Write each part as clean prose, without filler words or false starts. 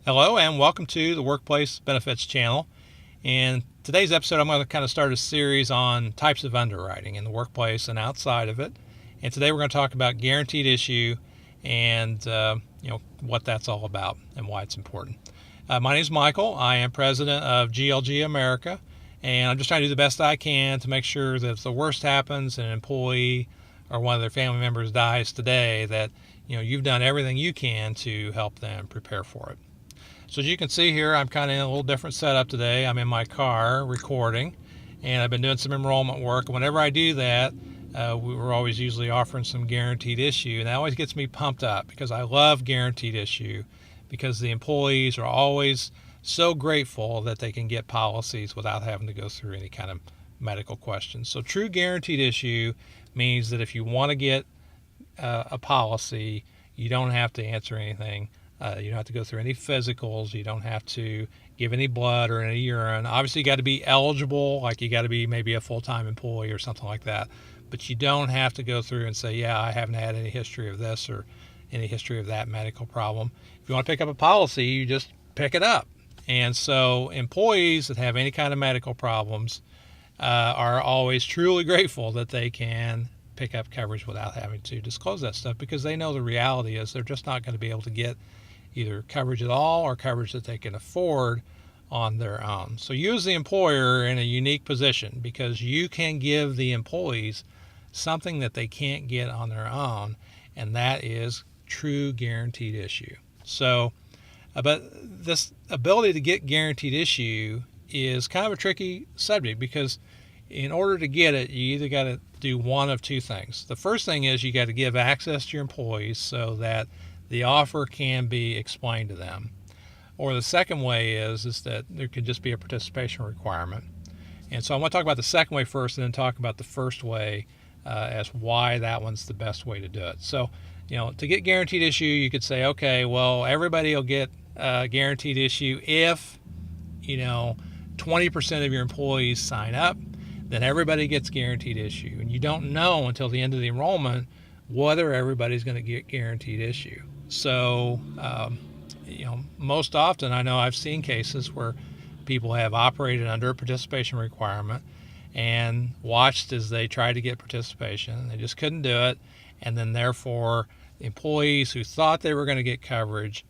Hello and welcome to the Workplace Benefits channel. In today's episode, I'm going to kind of start a series on types of underwriting in the workplace and outside of it. And today we're going to talk about guaranteed issue and what that's all about and why it's important. My name is Michael. I am president of GLG America, and I'm just trying to do the best I can to make sure that if the worst happens and an employee or one of their family members dies today, that you've done everything you can to help them prepare for it. So as you can see here, I'm kind of in a little different setup today. I'm in my car recording, and I've been doing some enrollment work. Whenever I do that, we're always usually offering some guaranteed issue, and that always gets me pumped up because I love guaranteed issue because the employees are always so grateful that they can get policies without having to go through any kind of medical questions. So true guaranteed issue means that if you want to get a policy, you don't have to answer anything. You don't have to go through any physicals. You don't have to give any blood or any urine. Obviously, you got to be eligible, like you got to be maybe a full-time employee or something like that. But you don't have to go through and say, yeah, I haven't had any history of this or any history of that medical problem. If you want to pick up a policy, you just pick it up. And so employees that have any kind of medical problems are always truly grateful that they can pick up coverage without having to disclose that stuff because they know the reality is they're just not going to be able to get either coverage at all or coverage that they can afford on their own. So you as the employer are in a unique position because you can give the employees something that they can't get on their own, and that is true guaranteed issue. So, but this ability to get guaranteed issue is kind of a tricky subject because in order to get it, you either got to do one of two things. The first thing is you got to give access to your employees so that the offer can be explained to them. Or the second way is that there could just be a participation requirement. And so I want to talk about the second way first and then talk about the first way as why that one's the best way to do it. So, to get guaranteed issue, you could say, okay, well, everybody will get guaranteed issue if, 20% of your employees sign up, then everybody gets guaranteed issue. And you don't know until the end of the enrollment whether everybody's going to get guaranteed issue. So, most often I know I've seen cases where people have operated under a participation requirement and watched as they tried to get participation and they just couldn't do it. And then therefore employees who thought they were going to get coverage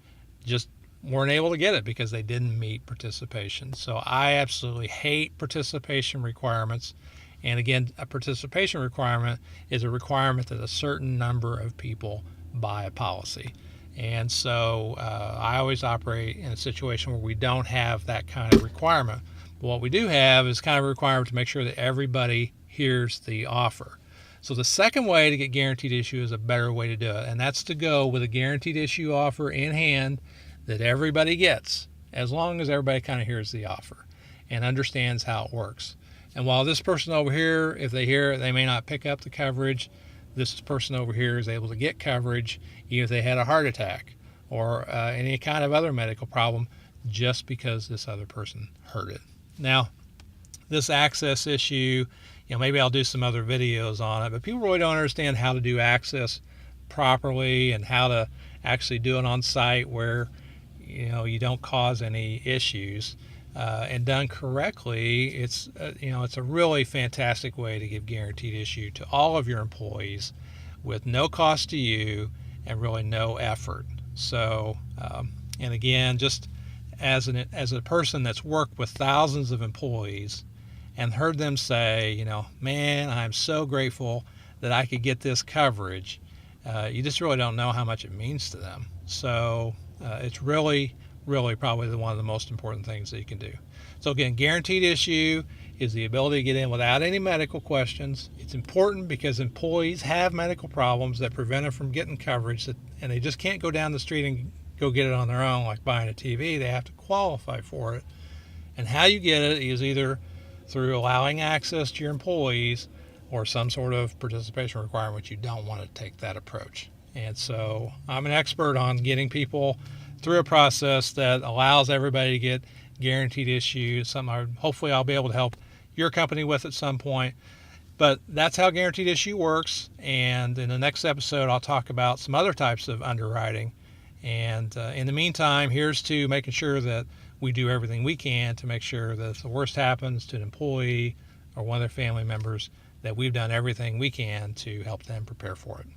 just weren't able to get it because they didn't meet participation. So I absolutely hate participation requirements. And again, a participation requirement is a requirement that a certain number of people buy a policy. And so I always operate in a situation where we don't have that kind of requirement. But what we do have is kind of a requirement to make sure that everybody hears the offer. So the second way to get guaranteed issue is a better way to do it, and that's to go with a guaranteed issue offer in hand that everybody gets, as long as everybody kind of hears the offer and understands how it works. And while this person over here, if they hear it, they may not pick up the coverage, this person over here is able to get coverage even if they had a heart attack or any kind of other medical problem just because this other person heard it. Now, this access issue, maybe I'll do some other videos on it, but people really don't understand how to do access properly and how to actually do it on site where you don't cause any issues. And done correctly, it's a really fantastic way to give guaranteed issue to all of your employees with no cost to you and really no effort. So, and again, just as a person that's worked with thousands of employees and heard them say, man, I'm so grateful that I could get this coverage. You just really don't know how much it means to them. So it's really probably one of the most important things that you can do. So again, guaranteed issue is the ability to get in without any medical questions. It's important because employees have medical problems that prevent them from getting coverage, and they just can't go down the street and go get it on their own like buying a TV. They have to qualify for it. And how you get it is either through allowing access to your employees or some sort of participation requirement. You don't want to take that approach. And so I'm an expert on getting people through a process that allows everybody to get guaranteed issue, something hopefully I'll be able to help your company with at some point. But that's how guaranteed issue works. And in the next episode, I'll talk about some other types of underwriting And in the meantime, here's to making sure that we do everything we can to make sure that if the worst happens to an employee or one of their family members, that we've done everything we can to help them prepare for it.